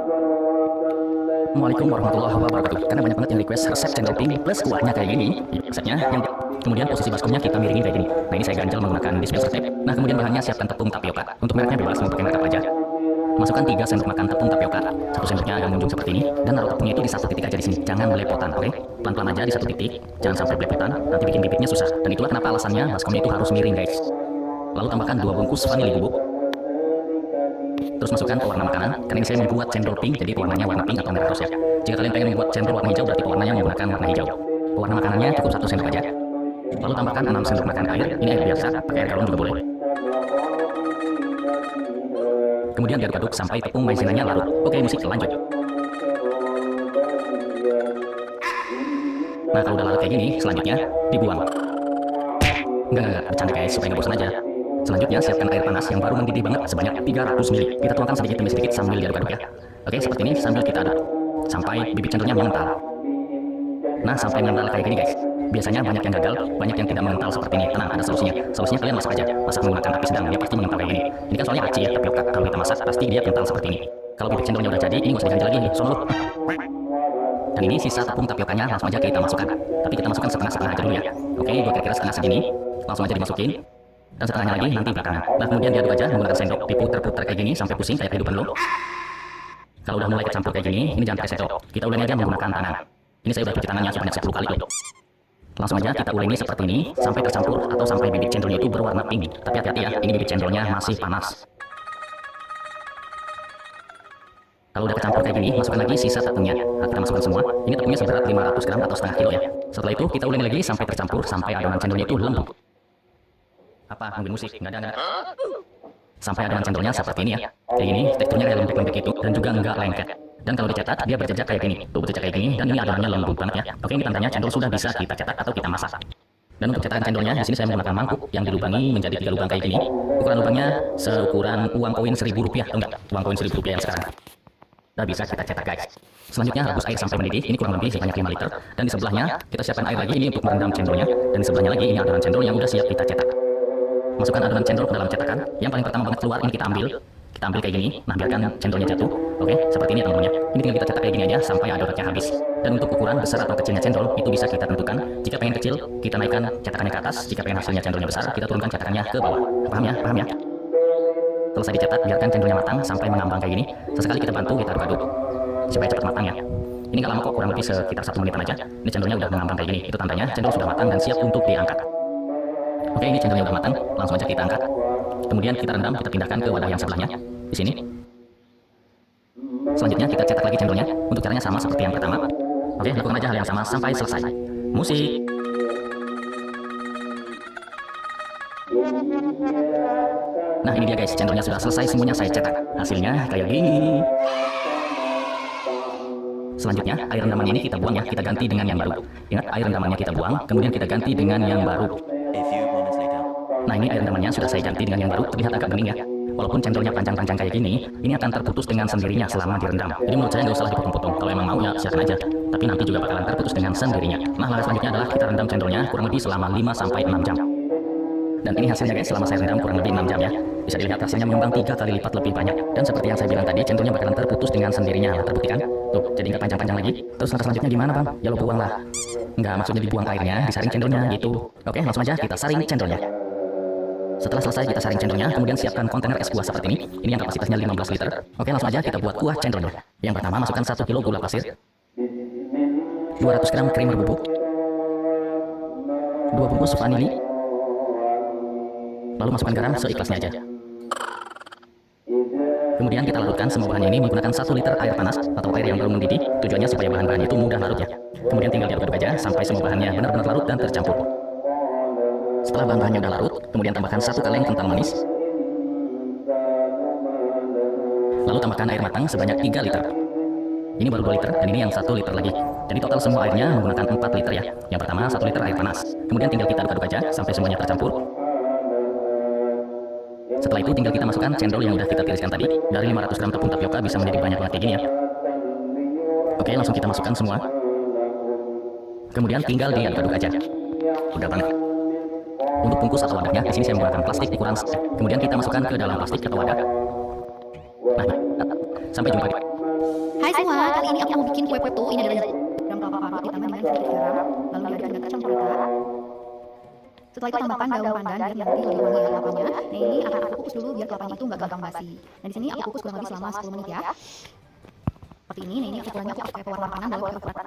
Assalamualaikum warahmatullahi wabarakatuh. Karena banyak banget yang request resep cendol pink plus kuahnya kayak gini. Resepnya yang kemudian posisi baskomnya kita miringin kayak gini. Nah ini saya ganjel menggunakan dispenser tape. Nah kemudian bahannya siapkan tepung tapioka. Untuk mereknya bebas mau pakai merek apa aja. Masukkan 3 sendok makan tepung tapioka. 1 sendoknya agak menunjuk seperti ini. Dan taruh tepungnya itu di satu titik aja di sini. Jangan belepotan, oke? Pelan-pelan aja di satu titik. Jangan sampai belepotan. Nanti bikin bibitnya susah. Dan itulah kenapa alasannya baskomnya itu harus miring guys. Lalu tambahkan 2 bungkus vanili bubuk. Terus masukkan pewarna makanan. Karena ini saya membuat cendol pink, jadi pewarnanya warna pink atau merah rose ya. Jika kalian pengen membuat cendol warna hijau, berarti pewarnanya menggunakan warna hijau. Pewarna makanannya cukup 1 sendok aja. Lalu tambahkan 6 sendok makan air. Ini air biasa, pakai air galon juga boleh. Kemudian diaduk-aduk sampai tepung maizenanya larut. Oke, musik lanjut. Nah, kalau udah larut kayak gini, selanjutnya dibuang. Enggak, bercanda guys, supaya nggak bosan aja. Selanjutnya siapkan air panas yang baru mendidih banget sebanyak 300 ml. Kita tuangkan sedikit demi sedikit sambil diaduk-aduk ya. Oke, seperti ini sambil kita aduk sampai bibit cendolnya mengental. Nah, sampai mengental kayak gini guys. Biasanya banyak yang gagal, banyak yang tidak mengental seperti ini. Tenang, ada solusinya. Solusinya kalian masak aja. Masak menggunakan api sedang, dia pasti mengental kayak gini. Ini kan soalnya aci ya, tapioka. Kalau kita masak pasti dia kental seperti ini. Kalau bibit cendolnya udah jadi, ini nggak usah diganti lagi nih. Sono lu. Dan ini sisa tepung tapiokanya langsung aja kita masukkan. Tapi kita masukkan setengah-setengah aja dulu ya. Oke, gue kira-kira setengah segini. Langsung aja dimasukin. Dan setengahnya lagi nanti belakangan. Nah kemudian diaduk aja menggunakan sendok, diputer-puter kayak gini sampai pusing kayak kehidupan lo. Kalau udah mulai kecampur kayak gini, ini jangan pakai sendok. Kita ulangi aja menggunakan tangan. Ini saya udah cuci tangannya sebanyak 10 kali loh. Langsung aja kita ulangi seperti ini sampai tercampur atau sampai bibit cendolnya itu berwarna pink. Tapi hati-hati ya, ini bibit cendolnya masih panas. Kalau udah kecampur kayak gini, masukkan lagi sisa tepungnya. Nah, kita masukkan semua. Ini tepungnya seberat 500 gram atau setengah kilo ya. Setelah itu kita ulangi lagi sampai tercampur sampai adonan cendolnya itu lembut. Apa nungguin musik? Nggak ada. Sampai adonan cendolnya seperti ini ya. Kayak gini, teksturnya kayak lembek-lembek itu dan juga enggak lengket. Dan kalau dicetak dia berjejak kayak gini. Tuh berjejak kayak gini dan ini adonannya lembut banget ya. Oke, ini tandanya cendol sudah bisa kita cetak atau kita masak. Dan untuk cetakan cendolnya di sini saya menggunakan mangkuk yang dilubangi menjadi 3 lubang kayak gini. Ukuran lubangnya seukuran uang koin Rp1.000, atau enggak? Uang koin Rp1.000 yang sekarang. Udah bisa kita cetak guys. Selanjutnya rebus air sampai mendidih. Ini kurang lebih sebanyak 5 liter. Dan di sebelahnya kita siapkan air lagi ini untuk merendam cendolnya. Dan di sebelahnya lagi ini adonan cendol yang udah siap kita cetak. Masukkan adonan cendol ke dalam cetakan. Yang paling pertama banget keluar ini kita ambil kayak gini. Nah biarkan cendolnya jatuh. Oke, seperti ini teman-temannya. Ini tinggal kita cetak kayak gini aja sampai adonannya habis. Dan untuk ukuran besar atau kecilnya cendol itu bisa kita tentukan. Jika pengen kecil, kita naikkan cetakannya ke atas. Jika pengen hasilnya cendolnya besar, kita turunkan cetakannya ke bawah. Paham ya? Paham ya? Selesai dicetak, biarkan cendolnya matang sampai mengambang kayak gini. Sesekali kita bantu, kita aduk-aduk supaya cepat matang ya. Ini nggak lama kok, kurang lebih sekitar 1 menitan aja. Ini cendolnya udah mengambang kayak gini. Itu tandanya cendol sudah matang dan siap untuk diangkat. Oke, ini cendolnya udah matang, langsung aja kita angkat. Kemudian kita rendam, kita pindahkan ke wadah yang sebelahnya di sini. Selanjutnya kita cetak lagi cendolnya. Untuk caranya sama seperti yang pertama. Oke, lakukan aja hal yang sama sampai selesai. Musik. Nah ini dia guys, cendolnya sudah selesai semuanya saya cetak. Hasilnya kayak gini. Selanjutnya air rendamannya ini kita buang ya, kita ganti dengan yang baru. Ingat, air rendamannya kita buang, kemudian kita ganti dengan yang baru. Nah ini air rendamannya sudah saya ganti dengan yang baru, terlihat agak bening ya. Walaupun cendolnya panjang-panjang kayak gini, ini akan terputus dengan sendirinya selama direndam. Jadi menurut saya nggak usah dipotong-potong. Kalau emang mau ya silakan aja. Tapi nanti juga bakalan terputus dengan sendirinya. Nah langkah selanjutnya adalah kita rendam cendolnya kurang lebih selama 5-6 jam. Dan ini hasilnya guys, selama saya rendam kurang lebih 6 jam ya. Bisa dilihat hasilnya mengembang 3 kali lipat lebih banyak. Dan seperti yang saya bilang tadi, cendolnya bakalan terputus dengan sendirinya. Terbukti kan? Tuh, jadi nggak panjang-panjang lagi. Terus langkah selanjutnya gimana bang? Ya lo buang lah. Nggak, maksudnya dibuang airnya, disaring cendolnya gitu. Oke, langsung aja kita saring cendolnya. Setelah selesai kita saring cendolnya, kemudian siapkan kontainer es buah seperti ini. Ini yang kapasitasnya 15 liter. Oke, langsung aja kita buat kuah cendolnya. Yang pertama, masukkan 1 kilo gula pasir, 200 gram creamer bubuk, 2 bungkus vanili, lalu masukkan garam seikhlasnya aja. Kemudian kita larutkan semua bahannya ini menggunakan 1 liter air panas atau air yang baru mendidih. Tujuannya supaya bahan-bahan itu mudah larut ya. Kemudian tinggal diaduk-aduk aja sampai semua bahannya benar-benar larut dan tercampur. Setelah bahan-bahannya udah larut, kemudian tambahkan 1 kaleng kental manis. Lalu tambahkan air matang sebanyak 3 liter. Ini baru 2 liter dan ini yang 1 liter lagi. Jadi total semua airnya menggunakan 4 liter ya. Yang pertama 1 liter air panas. Kemudian tinggal kita aduk-aduk aja sampai semuanya tercampur. Setelah itu tinggal kita masukkan cendol yang udah kita tiriskan tadi. Dari 500 gram tepung tapioka bisa menjadi banyak banget kayak gini ya. Oke, langsung kita masukkan semua. Kemudian tinggal diaduk-aduk aja. Udah banget. Untuk bungkus atau wadahnya, di sini saya menggunakan plastik ukuran. Kemudian kita masukkan ke dalam plastik atau wadah. Nah, sampai jumpa. Hai semua, kali ini aku mau bikin kue putu. Ini adalah gram kelapa parut ditambah dengan sedikit garam, lalu diaduk-aduk campur rata. Setelah itu tambahkan daun pandan biar nanti lebih wangi ya kelapanya. Nah ini akan aku kukus dulu biar kelapanya itu nggak gampang basi. Dan di sini aku kukus kurang lebih selama 10 menit ya. Seperti ini. Nah ini ukurannya aku pakai pewarna makanan lalu kalkulator.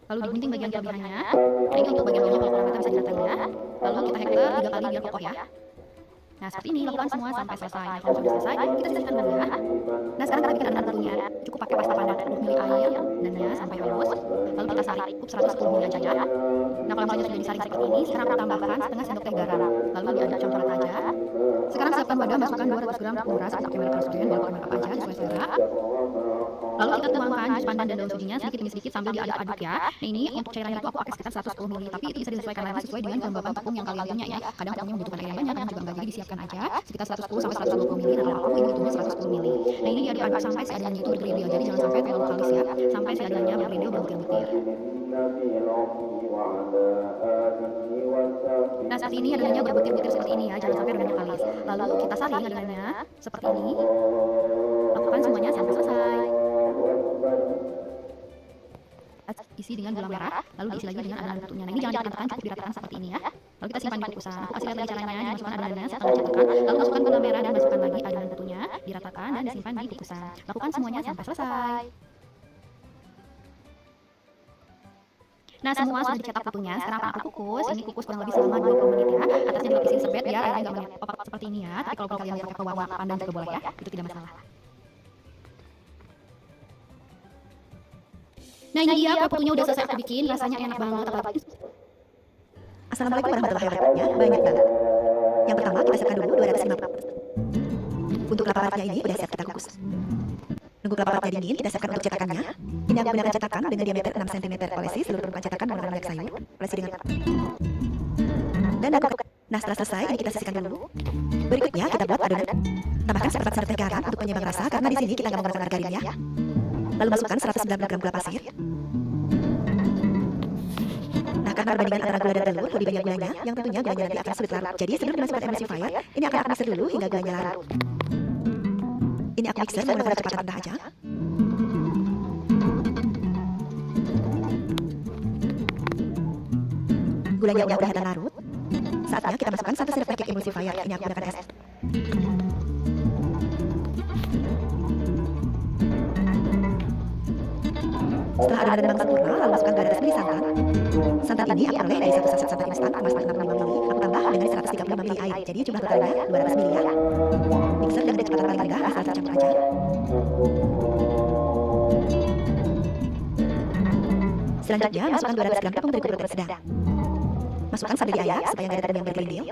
Lalu digunting bagian kelebihannya. Nah ini untuk bagian bawahnya kalkulator bisa diratain ya. Lalu kita hektar 3 kali biar kokoh ya. Nah seperti ini lakukan semua sampai selesai. Nah, kalau sudah selesai kita sisihkan dulu ya. Nah sekarang kita bikin adonan tentunya. Cukup pakai pasta pandan 10 ml air dannya sampai halus. Lalu kita saring cukup 110 ml aja ya. Nah kalau misalnya sudah disaring seperti ini, sekarang aku tambahkan setengah sendok teh garam. Lalu diaduk campur rata aja. Sekarang siapkan wadah, masukkan 200 gram tepung beras atau pakai merek konstituen, boleh pakai merek apa aja sesuai selera. Lalu kita tuangkan jus pandan dan daun sujinya sedikit demi sedikit sambil diaduk-aduk ya. Nah ini untuk cairannya itu aku pakai sekitar 110 ml, tapi itu bisa disesuaikan lagi sesuai dengan kelembapan tepung yang kalian punya ya. Kadang tepungnya membutuhkan air yang banyak, kadang juga enggak, jadi disiapkan aja sekitar 110 sampai 120 ml. Nah kalau aku ini hitungnya 110 ml. Nah ini diaduk-aduk sampai si adonannya itu bergerindil, jadi jangan sampai terlalu halus ya. Sampai si adonannya bergerindil berbutir-butir. Nah seperti ini adonannya berbutir-butir seperti ini ya, jangan sampai adonannya kalis. Lalu kita saring adonannya seperti ini. Lakukan semuanya sampai selesai. Isi dengan gula merah, lalu diisi lagi dengan adonan putunya. Nah ini jangan diratakan, cukup diratakan seperti ini ya. Lalu kita simpan di kukusan. Aku kasih lihat lagi caranya, dimasukkan adonannya setelah dicampurkan, lalu masukkan gula merah dan masukkan lagi adonan putunya, diratakan dan disimpan di kukusan. Lakukan semuanya sampai selesai. Nah semua sudah dicetak putunya, sekarang akan aku kukus. Ini kukus kurang lebih selama 20 menit ya. Atasnya dilapisi serbet biar airnya nggak menyetok seperti ini ya. Tapi kalau kalian mau pakai pewarna pandan juga boleh ya, itu tidak masalah. Nah ini dia kue putunya udah selesai aku bikin, rasanya enak banget apalagi. Assalamualaikum warahmatullahi wabarakatuh. Banyak banget. Yang pertama kita siapkan dulu 250. Untuk kelapa parutnya ini udah siap kita kukus. Nunggu kelapa parutnya dingin, kita siapkan untuk cetakannya. Ini aku gunakan cetakan dengan diameter 6 cm. Olesi seluruh permukaan cetakan menggunakan minyak sayur. Olesi dengan dan aku. Nah setelah selesai ini kita sisihkan dulu. Berikutnya kita buat adonan. Tambahkan seperempat sendok teh garam untuk penyeimbang rasa karena di sini kita nggak menggunakan margarin ya. Lalu masukkan 190 gram gula pasir. Nah, karena perbandingan antara gula dan telur lebih banyak gulanya, yang tentunya gulanya nanti akan sulit larut. Jadi sebelum dimasukkan emulsifier, ini akan aku mixer dulu hingga gulanya larut. Ini aku mixer menggunakan kecepatan rendah aja. Gulanya udah kelihatan larut. Saatnya kita masukkan 1 sendok teh cake emulsifier. Ini aku gunakan es. Setelah adonan memang sempurna, lalu masukkan gula dan santan. Santan ini aku peroleh dari 1 saset santan instan kemasan 65 ml. Aku tambah dengan 135 ml air, jadi jumlah totalnya 200 ml ya. Mixer dengan kecepatan paling rendah asal tercampur aja. Selanjutnya, masukkan 200 gram tepung terigu berukuran sedang. Masukkan sambil diayak supaya nggak ada tepung yang bergerindil.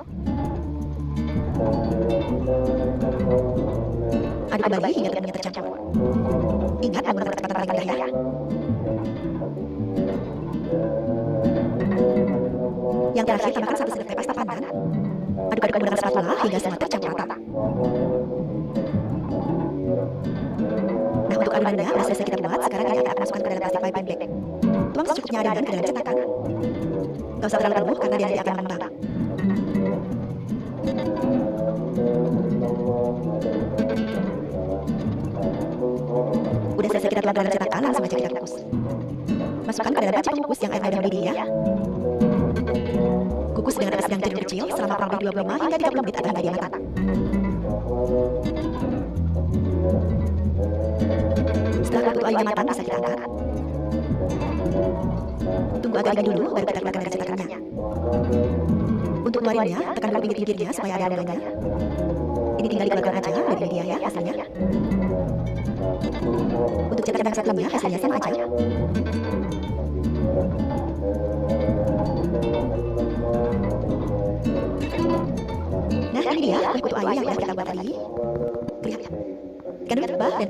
Aduk kembali hingga tepungnya tercampur. Ingat menggunakan kecepatan paling rendah ya. Yang terakhir, tambahkan 1 sendok teh pasta pandan. Aduk-aduk menggunakan spatula hingga semua tercampur rata. Nah, untuk adonannya sudah selesai kita buat. Sekarang ini akan masukkan ke dalam plastik piping bag. Tuang secukupnya adonan ke dalam cetakan. Gak usah terlalu penuh karena dia nanti akan mengembang. Udah selesai kita tuang ke dalam cetakan, langsung aja kita kukus. Masukkan ke dalam panci pengukus yang airnya udah mendidih ya. Kukus dengan api sedang cenderung kecil selama kurang lebih 25 hingga 30 menit atau hingga dia matang. Setelah kukus ayunya matang, bisa kita angkat. Tunggu agak dingin dulu, baru kita keluarkan dari cetakannya. Untuk keluarinnya, tekan dulu pinggir-pinggirnya supaya ada adonan. Ini tinggal dikeluarkan aja dari media ya hasilnya. Untuk cetakan yang satunya, hasilnya sama aja. Nah ini dia kue putu ayu yang udah kita buat tadi. Lihat. Kandungan rubah dan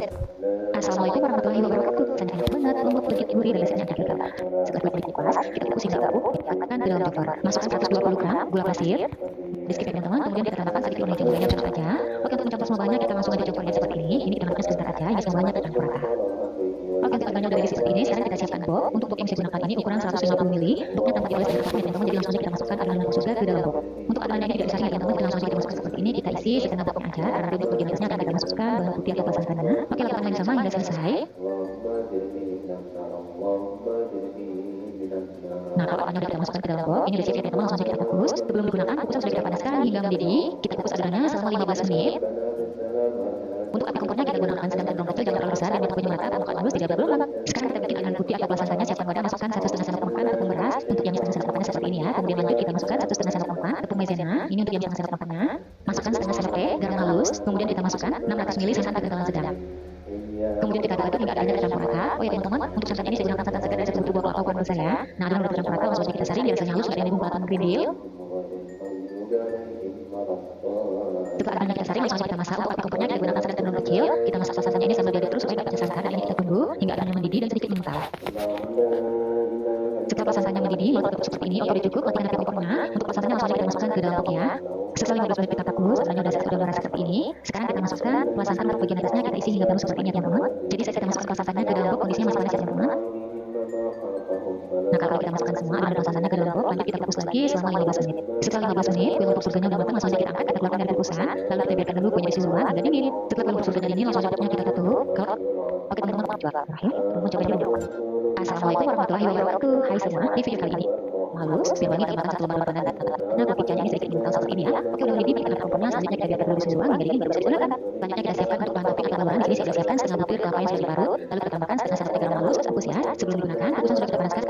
Assalamualaikum warahmatullahi wabarakatuh. Sangat enak banget, lembut, sedikit gurih dan rasanya agak gagal. Setelah kue putu dikupas, kita kukus hingga empuk, diangkatkan ke dalam topor. Masukkan 120 gram gula pasir. Di skip ya teman-teman, kemudian kita tambahkan sedikit warna hijau gulanya campur aja. Oke, untuk mencampur semuanya kita langsung aja campurannya seperti ini. Ini kita masukkan sebentar aja hingga semuanya tercampur rata. Oke, untuk adonannya udah ready seperti ini. Sekarang kita siapkan box. Untuk box yang saya gunakan ini ukuran 150 ml. Boxnya tanpa dioles dengan kapnya teman-teman. Jadi langsung aja kita masukkan adonan khusus ke dalam box. Untuk adonannya ini tidak disaring ya teman-teman. Kita langsung aja kita masukkan seperti ini. Kita isi setengah boxnya aja. Karena nanti untuk bagian atasnya akan kita masukkan bawang putih atau santannya. Oke, lakukan yang sama hingga selesai. Nah, kalau adonan kita masukkan ke dalam box, ini resep yang teman langsung saja kita kukus. Sebelum digunakan, kukusan sudah kita panaskan hingga mendidih. Kita kukus adonannya selama 15 menit. Untuk api kompornya kita gunakan sedang dan kecil, jangan terlalu besar dan apinya merata atau bukan halus, tidak berlalu lama. Sekarang kita bikin adonan putih atau kuah santannya. Siapkan wadah, masukkan 1,5 sendok makan tepung beras. Untuk yang setengah sendok makannya seperti ini ya. Kemudian lanjut kita masukkan 1,5 sendok makan tepung maizena. Ini untuk yang setengah sendok makannya. Masukkan setengah sendok teh garam halus. Kemudian kita masukkan 600 ml santan kekentalan sedang. Kemudian kita aduk hingga adonannya tercampur rata. Oh ya teman-teman, untuk santan ini saya gunakan santan segar dari satu buah kelapa bukan saya. Nah, adonan udah tercampur rata, langsung saja kita saring biar rasanya halus, tidak ada bumbu atau grindil. Setelah adonannya kita saring, langsung saja kita masak. Untuk api kompornya kita gunakan sedang dan kecil. Kita masak santannya ini sambil diaduk terus supaya tidak pecah santan. Dan ini kita tunggu hingga adonannya mendidih dan sedikit mengental. Setelah santannya mendidih, lalu seperti ini, oke udah cukup. Matikan api kompornya. Untuk santannya langsung saja kita masukkan ke dalam box ya. Setelah 15 menit kita kukus, adonannya sudah merasa seperti ini. Sekarang kita masukkan kuah santan atau bagian atasnya kita isi hingga penuh seperti ini ya teman-teman. Jadi saya masukkan kuah santannya ke dalam box, kondisinya masih panas ya teman-teman. Nah, kalau kita masukkan semua adonan kuah santannya ke dalam box, lanjut kita kukus lagi selama 15 menit. Setelah 15 menit, kue lumpur surganya udah matang, langsung saja kita angkat, kita keluarkan dari kukusan, lalu kita biarkan dulu kuenya isi luar hingga dingin. Setelah kue lumpur surganya dingin, langsung saja kita tutup. Oke teman-teman, terakhir, teman-teman coba dulu. Assalamualaikum warahmatullahi wabarakatuh. Hai semua, di video kali ini halus, biar wangi tambahkan satu lembar panas dan nah picanya ini sedikit mengental seperti ini ya. Oke udah mendidih, kita kompornya, selanjutnya kita biarkan dulu susu hingga dingin baru bisa digunakan. Selanjutnya kita siapkan untuk bahan topping atau tambahan. Di sini saya siapkan setengah butir kelapa yang sudah diparut, lalu kita tambahkan setengah sendok teh garam halus, kukus ya. Sebelum digunakan, kukusan sudah kita panaskan,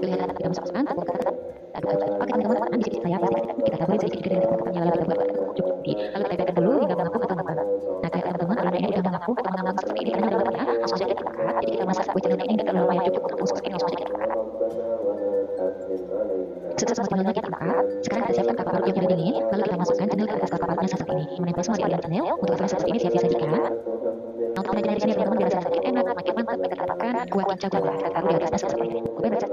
kelihatan kita masukkan tepung ketan. Oke teman-teman, di sini saya kita taburin sedikit dari tepungnya, lalu kita buat cukup tinggi, lalu kita biarkan dulu hingga mengapung atau mengembang. Nah kayak teman-teman, adonan ini udah mengapung atau mengembang seperti ini karena udah matang ya, langsung saja kita angkat. Jadi kita masak kue cenderung ini tidak lumayan cukup untuk seperti ini, langsung saja kita angkat. Setelah cenderungnya kita angkat, sekarang kita siapkan kelapa parut yang sudah dingin, lalu kita masukkan cendil ke atas kelapa parutnya seperti ini, menempel semua di aliran cendil. Untuk hasilnya seperti ini siap-siap sajikan. Untuk penyajian di sini teman-teman biar rasanya makin enak, makin mantap, kita tambahkan kuah kinca gula, kita taruh di atasnya seperti ini. Oke baca.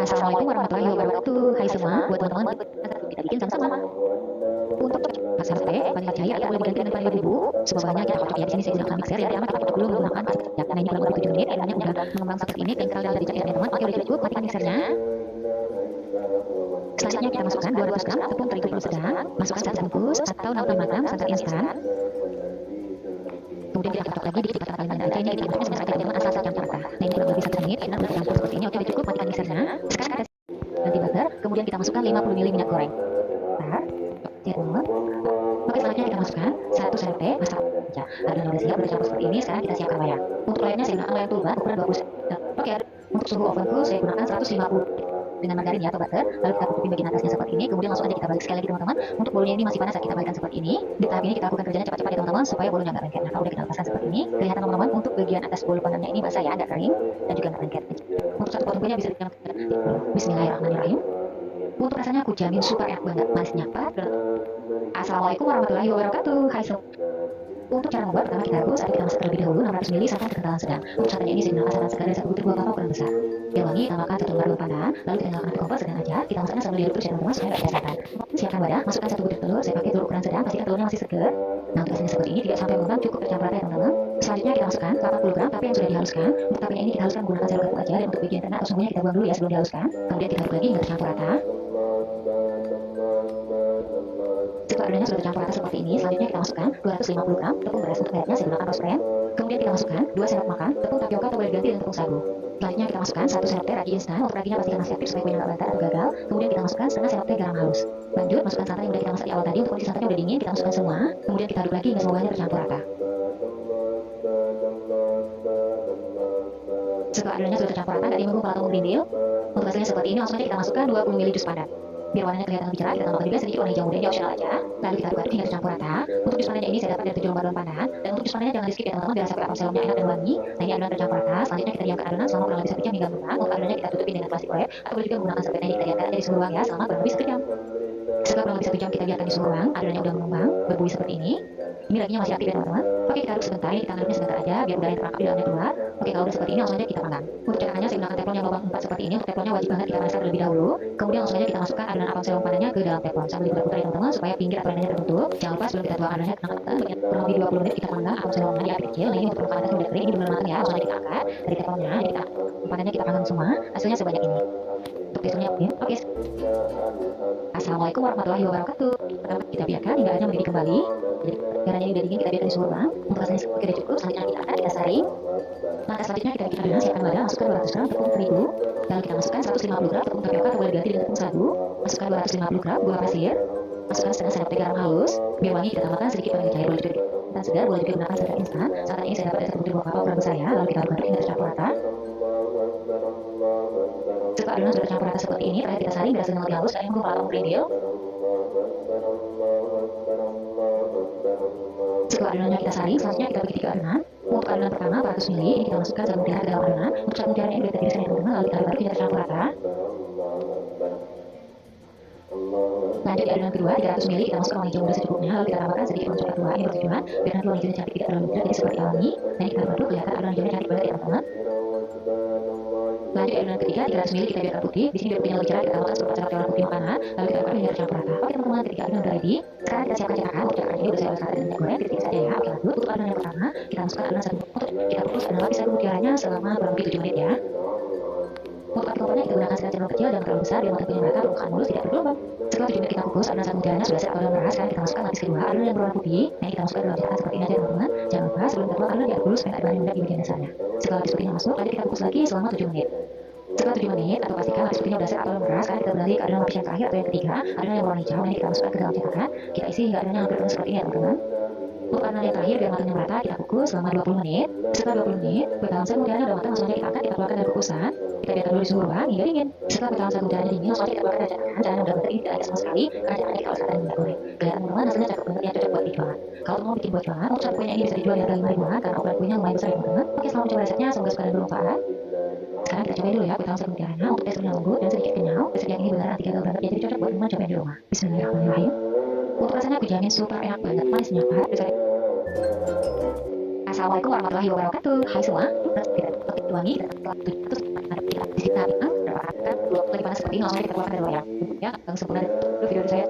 Assalamualaikum warahmatullahi wabarakatuh. Hai semua, buat teman-teman kita bikin sama-sama. Untuk pasar teh, vanila cair atau boleh diganti dengan vanila bubuk. Semuanya kita kocok ya. Di sini saya gunakan mixer. Yang pertama kita kocok dulu menggunakan plastik kecap. Nah ini kurang lebih 7 menit. Airnya udah mengembang seperti ini. Kental dan lebih cair teman-teman. Oke udah cukup. Matikan mixernya. Selanjutnya kita masukkan 200 gram tepung terigu halus sedang. Masukkan 1 bungkus atau 65 gram santan instan. Kemudian kita kocok lagi dikit kita paling aja. Ini kita masukkan sebentar saja teman-teman asal campur rata. Nah ini kurang lebih 1 menit. Enak udah campur seperti ini. Oke udah cukup. Matikan mixernya. Sekarang kita ganti butter. Kemudian kita masukkan 50 ml minyak goreng. Ya teman-teman. Oke selanjutnya kita masukkan 1 sendok teh masak aja. Adonan udah siap, udah campur seperti ini. Sekarang kita siapkan loyang. Untuk loyangnya saya gunakan loyang turban ukuran 20 cm. Oke, untuk suhu ovenku saya gunakan 150 dengan margarin ya atau butter. Lalu kita tutupin bagian atasnya seperti ini. Kemudian langsung aja kita balik sekali lagi teman-teman. Untuk bolunya ini masih panas, kita balikkan seperti ini. Di tahap ini kita lakukan kerjanya cepat-cepat ya teman-teman supaya bolunya nggak lengket. Nah kalau udah kita lepaskan seperti ini, kelihatan teman-teman untuk bagian atas bolu panennya ini basah ya, nggak kering dan juga nggak lengket. Untuk satu potong kuenya bisa kita Bismillahirrahmanirrahim. Untuk rasanya aku jamin super enak banget, manisnya padat. Assalamualaikum warahmatullahi wabarakatuh. Hai semua. Untuk cara membuat, pertama kita rebus, kita masak terlebih dahulu 600 ml santan kekentalan sedang. Untuk santannya ini saya gunakan santan segar dari 1 butir buah kelapa ukuran besar. Biar wangi, tambahkan 1 lembar daun pandan, lalu kita nyalakan api kompor sedang aja. Kita masaknya sambil diaduk terus ya teman-teman supaya nggak ada santan. Siapkan wadah, masukkan 1 butir telur, saya pakai telur ukuran sedang, pastikan telurnya masih segar. Nah untuk hasilnya seperti ini, tidak sampai mengembang, cukup tercampur rata ya teman-teman. Selanjutnya kita masukkan 80 gram tape yang sudah dihaluskan. Untuk tapenya ini kita haluskan menggunakan sendok garpu aja, dan untuk bagian tengah atau sungguhnya kita buang dulu ya sebelum dihaluskan. Kemudian kita aduk lagi hingga tercampur rata. Setelah adonannya sudah tercampur rata seperti ini, selanjutnya kita masukkan 250 gram tepung beras. Untuk mereknya saya gunakan rose bran. Kemudian kita masukkan 2 sendok makan tepung tapioka atau boleh diganti dengan tepung sagu. Selanjutnya kita masukkan 1 sendok teh ragi instan. Untuk raginya pastikan masih aktif supaya kuenya nggak bantar atau gagal. Kemudian kita masukkan setengah sendok teh garam halus. Lanjut masukkan santan yang sudah kita masak di awal tadi. Untuk kondisi santannya udah dingin, kita masukkan semua. Kemudian kita aduk lagi hingga semuanya tercampur rata. Setelah adonannya sudah tercampur rata, dari menggunakan atau grindil. Untuk hasilnya seperti ini, langsung aja kita masukkan 20 ml jus pandan. Biar warnanya kelihatan lebih cerah, kita tambahkan juga sedikit warna hijau muda, ini opsional aja. Lalu kita aduk-aduk hingga tercampur rata. Untuk jus pandannya ini saya dapat dari 7 lembar daun pandan. Dan untuk jus pandannya jangan di skip ya teman-teman, biar sampai apel selumnya enak dan wangi. Nah ini adonan tercampur rata. Selanjutnya kita diamkan adonan selama kurang lebih 1 jam hingga matang. Untuk adonannya kita tutupin dengan plastik wrap atau boleh juga menggunakan serbet yang kita diamkan aja di suhu ruang ya selama kurang lebih 1 jam. Setelah kurang lebih 1 jam kita biarkan di suhu ruang, adonannya udah mengembang, berbuih seperti ini. Ini raginya masih aktif ya teman-teman. Oke kita aduk sebentar, ini kita aduknya sebentar aja biar udara yang terangkap di dalamnya keluar. Oke kalau udah seperti ini langsung aja kita panggang. Untuk cetakannya saya gunakan teflon yang lubang 4 seperti ini. Untuk teflonnya wajib banget kita panaskan terlebih dahulu. Kemudian langsung aja kita masukkan adonan apel selong pandannya ke dalam teflon sambil diputar-putar ya teman-teman supaya pinggir atau endanya terbentuk. Jangan lupa sebelum kita tuang adonannya kurang lebih 20 menit kita panggang apel selongnya di api kecil. Nah ini untuk permukaan atasnya udah kering, ini benar matang ya. Langsung aja kita angkat dari teflonnya, jadi kita pandannya kita panggang semua. Hasilnya sebanyak ini. Untuk teksturnya Ya. Oke. Assalamualaikum warahmatullahi wabarakatuh. Pertama kita biarkan hingga airnya mendidih kembali. Jadi airnya udah dingin, kita biarkan di suhu ruang. Untuk rasanya sudah cukup, selanjutnya kita angkat, kita saring. Langkah selanjutnya kita bikin adonan, siapkan wadah, masukkan 200 gram tepung terigu. Lalu kita masukkan 150 gram tepung tapioka atau boleh diganti dengan tepung sagu. Masukkan 250 gram gula pasir. Masukkan setengah sendok teh garam halus. Biar wangi kita tambahkan sedikit vanili cair, boleh juga dan segar, boleh juga gunakan santan instan. Saat ini saya dapat dari tepung terigu ukuran saya. Lalu kita aduk hingga tercampur rata. Setelah adonan sudah tercampur rata seperti ini, terakhir kita saring berhasil lebih halus dan yang atau kerikil. Setelah adonannya kita saring, selanjutnya kita bagi 3 adonan. Untuk adonan pertama 400 ml, ini kita masukkan jagung mutiara ke dalam adonan. Untuk jagung mutiara ini kita tiriskan teman-teman, lalu kita aduk hingga tercampur rata. Lanjut di adonan kedua 300 ml, kita masukkan wangi jagung secukupnya, lalu kita tambahkan sedikit gula coklat tua. Ini bertujuan biar nanti wangi jagung cantik tidak terlalu muda, jadi seperti alami. Dan kita aduk kelihatan adonan jauhnya cantik banget ya teman-teman. Lanjut adonan ketiga 300 ml, kita biarkan putih. Di sini biar putihnya lebih cerah, kita tambahkan seperempat coklat warna putih makanan, lalu kita aduk hingga tercampur rata. Oke teman-teman, ketiga adonan udah ready. Sekarang kita siapkan cetakan. Untuk cetakan ini udah saya oleskan dengan minyak goreng, titik saja ya. Oke lanjut, untuk adonan yang pertama kita masukkan adonan sagu. Untuk kita kukus adonan lapis sagu mutiaranya selama kurang lebih 7 menit ya. Untuk api kompornya kita gunakan skala channel kecil dan terlalu besar biar matangnya merata, permukaan mulus tidak bergelombang. Setelah 7 menit kita kukus, adonan sagu mutiaranya sudah siap dalam beras. Sekarang kita masukkan lapis kedua, adonan yang berwarna putih. Nah ini kita masukkan dalam cetakan seperti ini aja teman-teman. Jangan lupa sebelum kita tuang adonan diaduk dulu supaya tidak ada bahan mengendap di bagian dasarnya. Setelah lapis putihnya masuk, lanjut kita kukus lagi selama 7 menit. Setelah 7 menit, atau pastikan lapis putihnya sudah siap dalam beras. Sekarang kita beralih ke adonan lapis yang terakhir atau yang ketiga, adonan yang berwarna hijau. Nah ini kita masukkan ke dalam cetakan. Kita isi hingga adonannya hampir penuh seperti ini ya teman-teman. Untuk adonan yang terakhir biar matangnya merata, kita kukus selama 20 menit. Setelah 20 menit, kue talam sagu mutiaranya udah matang, langsung aja kita angkat, kita keluarkan dari kukusan. Kita biarkan dulu di suhu ruang hingga dingin. Setelah kue talam sagu mutiaranya dingin, langsung aja kita keluarkan dari cetakan. Jangan udah bentar ini tidak ada sama sekali, karena cetakan kita oleskan dengan minyak goreng. Kelihatan teman-teman hasilnya cakep banget ya, cocok buat dijual. Kalau mau bikin buat jualan, untuk kuenya ini bisa dijual di harga 5 ribuan karena ukuran kuenya lumayan besar ya teman-teman. Oke, selamat mencoba resepnya, semoga suka dan bermanfaat. Sekarang kita cobain dulu ya kue talam sagu mutiaranya. Untuk teksturnya lembut dan sedikit kenyal. Resep yang ini beneran anti gagal banget ya, jadi cocok buat teman cobain di rumah. Bismillahirrahmanirrahim. Untuk rasanya aku jamin super enak banget, manisnya pahat. Assalamualaikum warahmatullahi wabarakatuh. Hai semua. Kita wangi, kita di sini berapa lagi panas seperti ini, langsung kita keluarkan dari loyang. Ya, yang sempurna dulu video dari saya.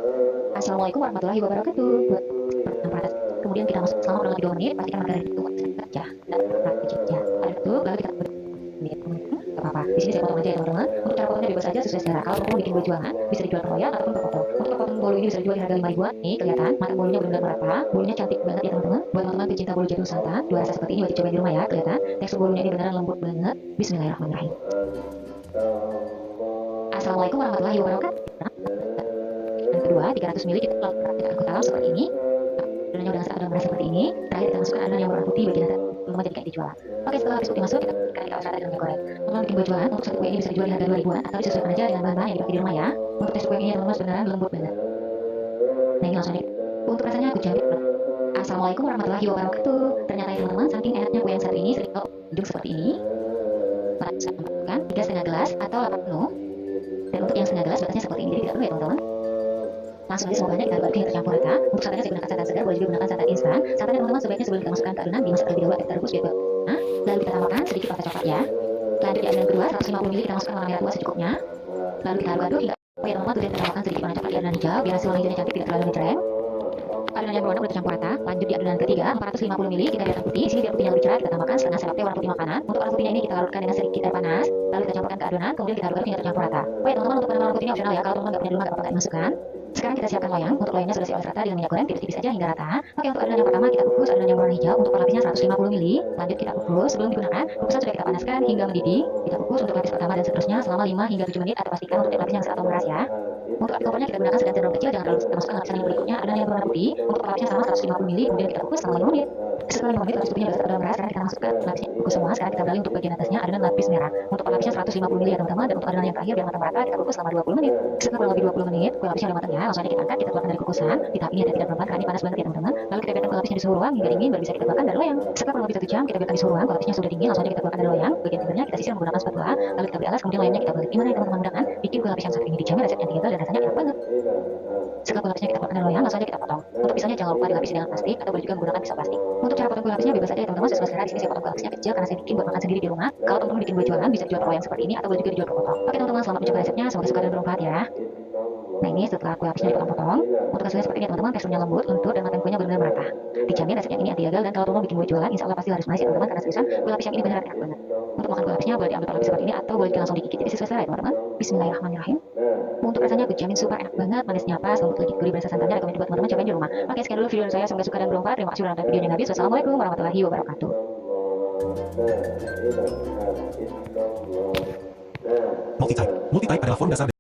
Assalamualaikum warahmatullahi wabarakatuh. Buat panas. Kemudian kita masuk selama kurang lebih 2 menit, pastikan margarin itu saja dan praktis saja. Ada itu, lalu kita apa-apa. Di sini saya potong aja ya teman-teman. Untuk cara potongnya bebas saja sesuai selera. Kalau mau bikin bolu jualan, bisa dijual per loyang ataupun per potong. Untuk potong bolu ini bisa dijual di harga 5 ribuan. Nih kelihatan, mata bolunya benar-benar merata. Bolunya cantik banget ya teman-teman. Buat teman-teman pecinta bolu jadul santan, dua rasa seperti ini wajib cobain di rumah ya. Kelihatan, tekstur bolunya ini beneran lembut banget. Bismillahirrahmanirrahim. Assalamualaikum warahmatullahi wabarakatuh. Dan kedua, 300 ml kita taruh seperti ini. Adonannya udah adonan beras seperti ini. Terakhir kita masukkan adonan yang berwarna putih bagian atas. Belum jadi kayak dijual. Oke, setelah lapis putih masuk, kita berikan di kawasan dengan minyak goreng. Teman-teman bikin buat jualan, untuk satu kue ini bisa dijual di harga 2 ribuan atau disesuaikan aja dengan bahan-bahan yang dipakai di rumah ya. Untuk tekstur kuenya teman-teman beneran lembut banget. Nah ini langsung aja. Untuk rasanya aku jamin. Assalamualaikum warahmatullahi wabarakatuh. Ternyata ya teman-teman, saking enaknya kue yang satu ini sering ujung seperti ini. Para bisa menambahkan 3,5 gelas atau 8 penuh. Dan untuk yang setengah gelas batasnya seperti ini, jadi tidak perlu ya teman-teman. Langsung aja semuanya kita aduk hingga tercampur rata. Untuk santannya saya gunakan santan segar, boleh juga gunakan santan instan. Santannya teman-teman sebaiknya sebelum kita masukkan ke adonan dimasak terlebih dahulu agar terebus biar lalu kita tambahkan sedikit pakai coklat ya. Lanjut di adonan kedua 150 ml kita masukkan warna merah tua secukupnya. Lalu kita aduk-aduk hingga ya teman-teman, kemudian kita tambahkan sedikit warna coklat di adonan hijau biar hasil warna hijaunya cantik tidak terlalu mencereng. Adonan yang berwarna udah tercampur rata. Lanjut di adonan ketiga 450 ml kita biarkan putih. Di sini biar putihnya lebih cerah kita tambahkan setengah sendok teh warna putih makanan. Untuk warna putihnya ini kita larutkan dengan sedikit air panas. Lalu kita campurkan ke adonan, kemudian kita aduk hingga tercampur rata. Oh ya teman-teman, untuk warna putihnya opsional ya. Kalau teman-teman nggak punya di rumah nggak apa-apa dimasukkan. Sekarang kita siapkan loyang. Untuk loyangnya sudah saya oles rata dengan minyak goreng tipis-tipis saja hingga rata. Oke, untuk adonan yang pertama kita kukus adonan yang berwarna hijau. Untuk lapisnya 150 ml. Lanjut kita kukus sebelum digunakan. Kukusan sudah kita panaskan hingga mendidih. Kita kukus untuk lapis pertama dan seterusnya selama 5 hingga 7 menit atau pastikan untuk lapisnya yang atau meras ya. Untuk api kompornya kita gunakan sedang cenderung kecil, jangan terlalu kita masukkan lapisan yang berikutnya. Adonan yang berwarna putih. Untuk lapisnya sama 150 ml. Kemudian kita kukus selama 5 menit. Setelah 5 menit lapis putihnya sudah siap dalam meras. Sekarang kita masukkan lapisnya kukus semua. Sekarang kita beralih untuk bagian atasnya adonan lapis merah. Untuk lapisnya 150 ml ya teman-teman. Dan untuk adonan yang terakhir biar matang merata kita kukus selama 20 menit. Setelah kurang lebih 20 menit kue lapisnya udah matang ya. Langsung aja kita angkat, kita keluarkan dari kukusan. Di tahap ini tidak berempat karena ini panas banget ya teman-teman. Lalu kita biarkan kue lapisnya di suhu ruang hingga dingin baru bisa kita keluarkan dari loyang. Setelah kurang lebih 1 jam kita biarkan di suhu ruang, kue lapisnya sudah dingin. Langsung aja kita keluarkan dari loyang. Bagian timurnya kita sisir menggunakan spatula. Lalu kita beri alas, kemudian loyangnya kita balik. Gimana ya teman-teman, mudah-mudahan bikin kue lapis yang satu ini dijamin resepnya anti gagal dan rasanya enak banget. Setelah kue lapisnya kita keluarkan dari loyang, langsung aja kita potong. Untuk pisaunya jangan lupa dilapisi dengan plastik atau boleh juga menggunakan pisau plastik. Untuk cara potong kue lapisnya bebas saja ya teman-teman, sesuai selera. Di sini saya potong kue lapisnya kecil karena saya bikin buat makan sendiri di rumah. Kalau teman-teman bikin buat jualan bisa dijual per loyang seperti ini atau boleh juga dijual per potong. Oke teman-teman, selamat mencoba resepnya, semoga suka dan bermanfaat ya. Nah ini setelah kue lapisnya dipotong-potong, untuk hasilnya seperti ini teman-teman, teksturnya lembut, lentur, dan matang kuenya benar-benar merata. Dijamin resepnya ini anti gagal, dan kalau mau bikin kue jualan, insya Allah pasti harus manis ya teman-teman, karena seriusan kue lapis yang ini benar-benar enak banget. Untuk makan kue lapisnya boleh diambil per lapis seperti ini, atau boleh langsung digigit tipis sesuai selera ya teman-teman. Bismillahirrahmanirrahim. Untuk rasanya aku jamin super enak banget, manisnya pas, lembut legit, gurih, berasa santannya, rekomendasi buat teman-teman cobain di rumah. Oke, sekian dulu video dari saya, semoga suka dan bermanfaat. Terima kasih sudah nonton videonya habis. Wassalamualaikum warahmatullahi wabarakatuh. Multitype adalah form dasar